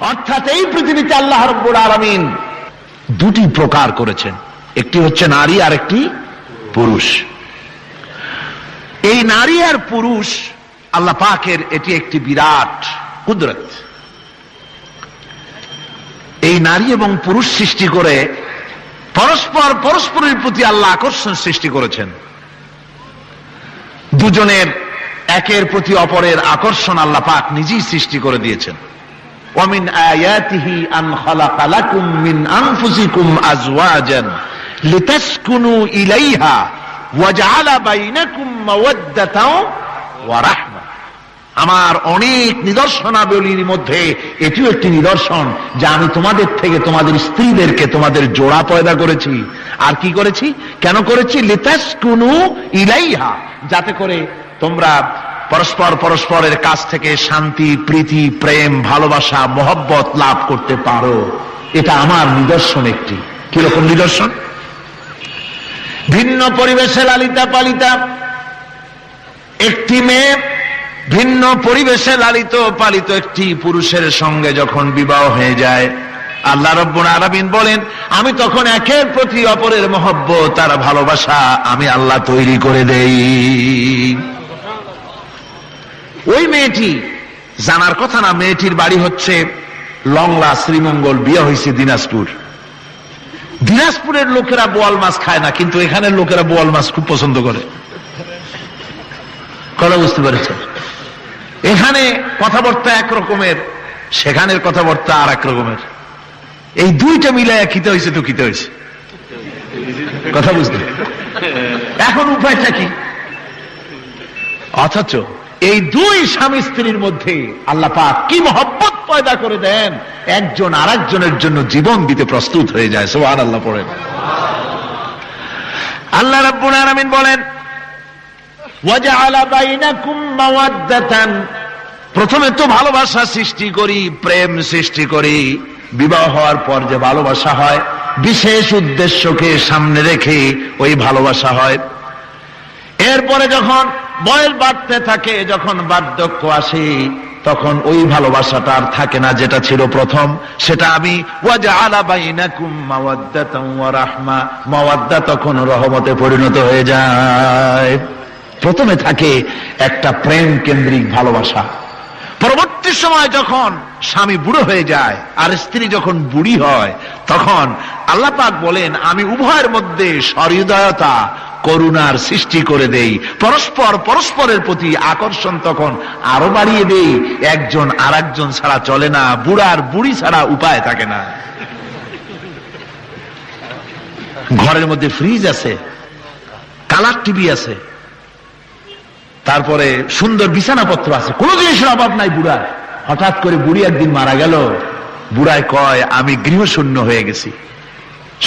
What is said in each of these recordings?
অর্থাৎ এই পৃথিবীতে আল্লাহ রাব্বুল আলামিন দুটি প্রকার করেছেন, একটি হচ্ছে নারী আর একটি পুরুষ। এই নারী আর পুরুষ আল্লাহ পাকের এটি একটি বিরাট কুদরত। এই নারী এবং পুরুষ সৃষ্টি করে পরস্পর পরস্পরের প্রতি আল্লাহ আকর্ষণ সৃষ্টি করেছেন। দুজনের একের প্রতি অপরের আকর্ষণ আল্লাহ পাক নিজেই সৃষ্টি করে দিয়েছেন। ওয়ামিন আয়াতিহি আন খালাকা লাকুম মিন আনফুসিকুম আজওয়াজান লিতাসকুনু ইলাইহা ওয়া জাআলা বাইনাকুম মাওয়াদ্দাতাও ওয়া রাহমা। আমার অনেক নিদর্শনাবলীর মধ্যে এটিও একটি নিদর্শন যে আমি তোমাদের থেকে তোমাদের স্ত্রীদেরকে তোমাদের জোড়া পয়দা করেছি। আর কি করেছি, কেন করেছি? লিতাসকুনু ইলাইহা, যাতে করে তোমরা পরস্পর পরস্পরের কাছ থেকে শান্তি, প্রীতি, প্রেম, ভালোবাসা, মহব্বত লাভ করতে পারো। এটা আমার নিদর্শন একটি। কিরকম নিদর্শন? ভিন্ন পরিবেশে লালিতা পালিতা একটি মেয়ে ভিন্ন পরিবেশে লালিত পালিত একটি পুরুষের সঙ্গে যখন বিবাহ হয়ে যায়, আল্লাহ রাব্বুল আলামিন বলেন আমি তখন একের প্রতি অপরের মহব্বত আর ভালোবাসা আমি আল্লাহ তৈরি করে দেই। ওই মেয়েটি জানার কথা না, মেয়েটির বাড়ি হচ্ছে লংলা, শ্রীমঙ্গল, বিয়ে হয়েছে দিনাজপুর। দিনাজপুরের লোকেরা বোয়াল মাছ খায় না, কিন্তু এখানের লোকেরা বোয়াল মাছ খুব পছন্দ করে। কথা বুঝতে পেরেছেন? এখানে কথাবার্তা এক রকমের, সেখানের কথাবার্তা আর এক রকমের। এই দুইটা মিলাইয়া খিতে হয়েছে তো খিতে হয়েছে। কথা বুঝতে এখন উপায়টা কি? অথচ এই দুই স্বামী স্ত্রীর মধ্যে আল্লাহ পাক কি মহব্বত পয়দা করে দেন, একজন আর একজনের জন্য জীবন দিতে প্রস্তুত হয়ে যায়। সুবহানাল্লাহ পড়েন। আল্লাহ রাব্বুল আলামিন বলেন ওয়াজআলা বাইনাকুম মাওয়াদ্দাতান, প্রথমে তো ভালোবাসা সৃষ্টি করি, প্রেম সৃষ্টি করি। বিবাহ হওয়ার পর যে ভালোবাসা হয়, বিশেষ উদ্দেশ্যকে সামনে রেখে ওই ভালোবাসা হয়। এরপরে যখন বয়স বাড়তে থাকে, যখন বার্ধক্য আসে, তখন ওই ভালোবাসাটা আর থাকে না যেটা ছিল প্রথম। সেটা আমি ওয়াজআলা বাইনাকুম মাওয়াদ্দাতান ওয়া রাহমা, মাওয়াদ্দা তখন রহমতে পরিণত হয়ে যায়। প্রথমে থাকে একটা প্রেম কেন্দ্রিক ভালোবাসা। পরবর্তী সময় যখন স্বামী বুড়ো হয়ে যায় আর স্ত্রী যখন বুড়ি হয়, তখন আল্লাহ পাক বলেন আমি উভয়ের মধ্যে সহৃদয়তা, করুণার সৃষ্টি করে দেই। পরস্পর পরস্পরের প্রতি আকর্ষণ তখন আরো বাড়িয়ে দেই। একজন আর একজন ছাড়া চলে না, বুড়ার বুড়ি ছাড়া উপায় থাকে না। ঘরের মধ্যে ফ্রিজ আছে, কালার টিভি আছে, তারপরে সুন্দর বিছানাপত্র আছে, কোন জিনিসের অভাব নাই বুড়ার। হঠাৎ করে বুড়ি একদিন মারা গেল, বুড়ায় কয় আমি গৃহশূন্য হয়ে গেছি।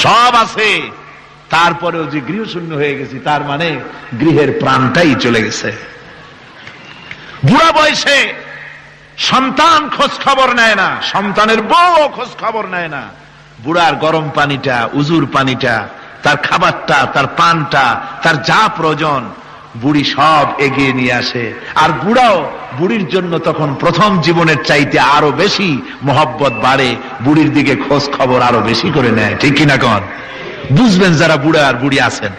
সব আছে, তারপরেও যে গৃহশূন্য হয়ে গেছি, তার মানে গৃহের প্রাণটাই চলে গেছে। বুড়া বয়সে সন্তান খোঁজ খবর নেয় না, সন্তানের বউ খোঁজ খবর নেয় না। বুড়ার গরম পানিটা, উজুর পানিটা, তার খাবারটা, তার পানটা, তার যা প্রয়োজন বুড়ি সব এগিয়ে নিয়ে আসে। আর বুড়াও বুড়ির জন্য তখন প্রথম জীবনের চাইতে আরো বেশি মহব্বত বাড়ে, বুড়ির দিকে খোঁজ খবর আরো বেশি করে নেয়। ঠিক কিনা কন? বুঝবেন যারা বুড়া আর বুড়ি আছেন।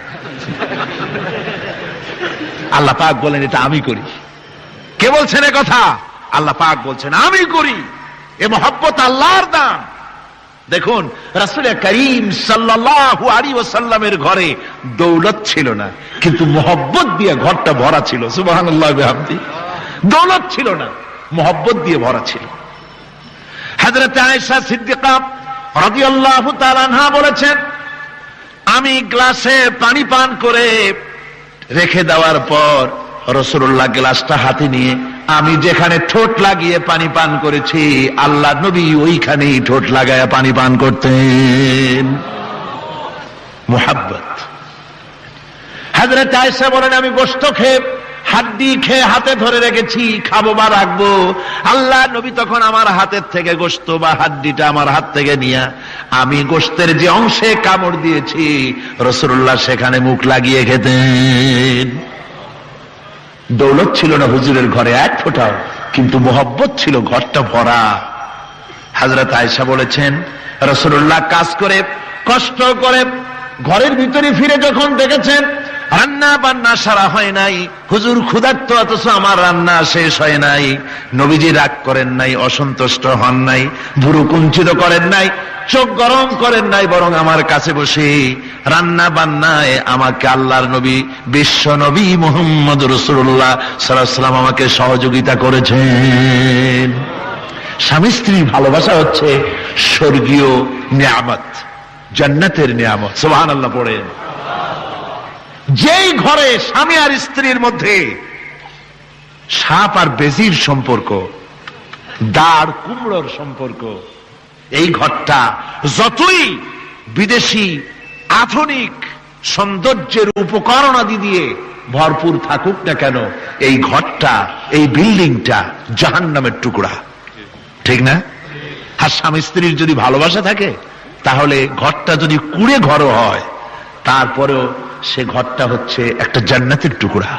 আল্লাহ পাক বলেন এটা আমি করি। কে বলছেন এ কথা? আল্লাহ পাক বলছেন আমি করি। এ মহব্বত আল্লাহর দান। দেখুন রাসূল করিম সাল্লাল্লাহু আলাইহি ওয়াসাল্লামের ঘরে দৌলত ছিল না, কিন্তু মহব্বত দিয়ে ঘরটা ভরা ছিল। সুবহানাল্লাহ বিহামদি। দৌলত ছিল না, মহব্বত দিয়ে ভরা ছিল। হযরত আয়েশা সিদ্দিকা রাদিয়াল্লাহু তাআলা আনহা বলেছেন আমি গ্লাসে পানি পান করে রেখে দেওয়ার পর রাসূলুল্লাহ গ্লাসটা হাতে নিয়ে আমি যেখানে ঠোঁট লাগিয়ে পানি পান করেছি, আল্লাহ নবী ওইখানেই ঠোঁট লাগায়া পানি পান করতেন। মুহাব্বত। হযরত আয়েশা বলেন আমি গোশত খেয়ে, হাড্ডি খেয়ে হাতে ধরে রেখেছি, খাবো বা রাখবো। আল্লাহ নবী তখন আমার হাতের থেকে গোশত বা হাড্ডিটা আমার হাত থেকে নিয়ে আমি গোশতের যে অংশে কামড় দিয়েছি, রাসূলুল্লাহ সেখানে মুখ লাগিয়ে খেতেন। দৌলত ছিল না হুজুরের ঘরে এক ফোঁটাও, কিন্তু মোহব্বত ছিল ঘরটা ভরা। হযরত আয়েশা বলেছেন, রাসূলুল্লাহ কাজ করে কষ্ট করে ঘরের ভিতরে ফিরে যখন দেখেছেন রান্না বান্না সারা হয় নাই, হুজুর ক্ষুধার্ত অথচ আমার রান্না শেষ হয় নাই, নবীজি রাগ করেন নাই, অসন্তুষ্ট হন নাই, ভুরু কুঞ্চিত করেন নাই, চোখ গরম করেন নাই, বরং আমার কাছে বসে রান্না বান্নায় আমাকে আল্লাহর নবী, বিশ্ব নবী মুহাম্মদ রাসূলুল্লাহ সাল্লাল্লাহু আলাইহি ওয়াসাল্লাম আমাকে সহযোগিতা করেছেন। স্বামী স্ত্রীর ভালোবাসা হচ্ছে স্বর্গীয় নিয়ামত, জান্নাতের নিয়ামত। সুবহানাল্লাহ পড়েন। যেই ঘরে স্বামী আর স্ত্রীর মধ্যে সাপ আর বেজির সম্পর্ক, দাঁড় কুমড়োর সম্পর্ক, এই ঘরটা যতই বিদেশি আধুনিক সৌন্দর্যের উপকরণ আদি দিয়ে ভরপুর থাকুক না কেন, এই ঘরটা, এই বিল্ডিংটা জাহান্নামের টুকরা, ঠিক না? আর স্বামী স্ত্রীর যদি ভালোবাসা থাকে তাহলে ঘরটা যদি কুড়ে ঘর হয় তারপরেও সে ঘরটা হচ্ছে একটা জান্নাতের টুকরা।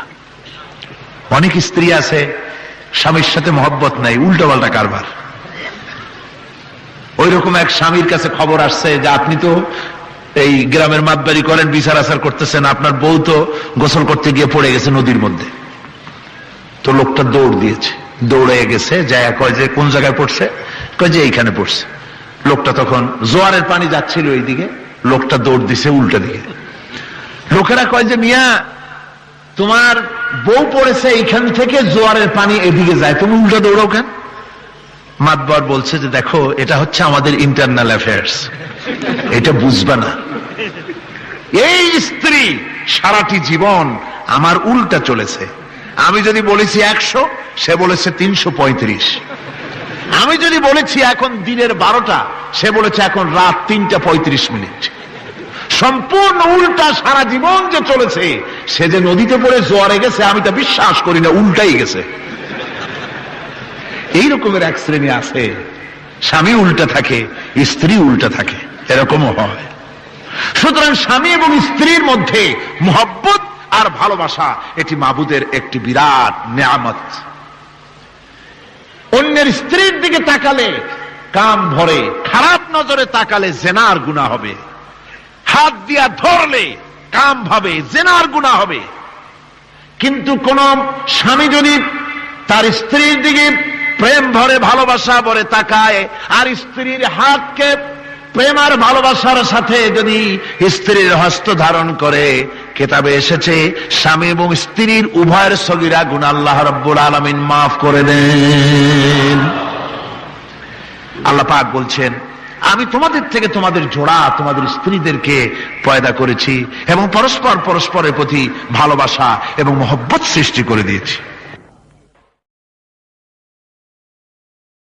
অনেক স্ত্রী আছে স্বামীর সাথে মহব্বত নাই, উল্টোপাল্টা কারবার। ওই রকম এক স্বামীর কাছে খবর আসছে যে আপনি তো এই গ্রামের মাতবাড়ি করেন, বিচার আচার করতেছেন, আপনার বউ তো গোসল করতে গিয়ে পড়ে গেছে নদীর মধ্যে। তো লোকটা দৌড় দিয়েছে, দৌড়ে গেছে, যায় কয় যে কোন জায়গায় পড়ছে, কয় যে এইখানে পড়ছে। লোকটা তখন জোয়ারের পানি যাচ্ছিল এইদিকে, লোকটা দৌড় দিছে উল্টা দিকে। লোকেরা কয় যে মিয়া তোমার বউ পড়েছে এইখান থেকে জোয়ারের পানি এদিকে যায়, তুমি উল্টা দৌড়াও কেন? মাতবার বলছে যে দেখো এটা হচ্ছে আমাদের ইন্টারনাল অ্যাফেয়ার্স, এটা বুঝবা না। এই স্ত্রী সারাটি জীবন আমার উল্টা চলেছে। আমি যদি বলেছি 100, সে বলেছে 335। আমি যদি বলেছি এখন দিনের 12টা, সে বলেছে এখন রাত 3:35। সম্পূর্ণ উল্টা সারা জীবন যে চলেছে। সে যে নদীতে পড়ে জোয়ারে গেছে আমি তা বিশ্বাস করি না, উল্টাই গেছে। এই রকমের এক শ্রেণী আছে, স্বামী উল্টা থাকে, স্ত্রী উল্টা থাকে, এরকমও হয়। সুতরাং স্বামী এবং স্ত্রীর মধ্যে মহব্বত আর ভালোবাসা এটি মাবুদের একটি বিরাট নিয়ামত। অন্যের স্ত্রীর দিকে তাকালে কাম ভরে, খারাপ নজরে তাকালে জেনার গুনাহ হবে, হাত দিয়া ধরলে কাম ভাবে জেনার গুনাহ হবে। কিন্তু কোন স্বামী যদি তার স্ত্রীর দিকে প্রেম ভরে ভালোবাসা ভরে তাকায় আর স্ত্রীর হাতকে প্রেম আর ভালোবাসার সাথে যদি স্ত্রীর হস্ত ধারণ করে, কিতাবে এসেছে স্বামী এবং স্ত্রীর উভয়ের সগীরা গুনাহ আল্লাহ রাব্বুল আলামিন মাফ করে দেন। আল্লাহ পাক বলছেন আমি তোমাদের থেকে তোমাদের জোড়া, তোমাদের স্ত্রীদেরকে পয়দা করেছি এবং পরস্পর পরস্পরের প্রতি ভালোবাসা এবং মহব্বত সৃষ্টি করে দিয়েছি।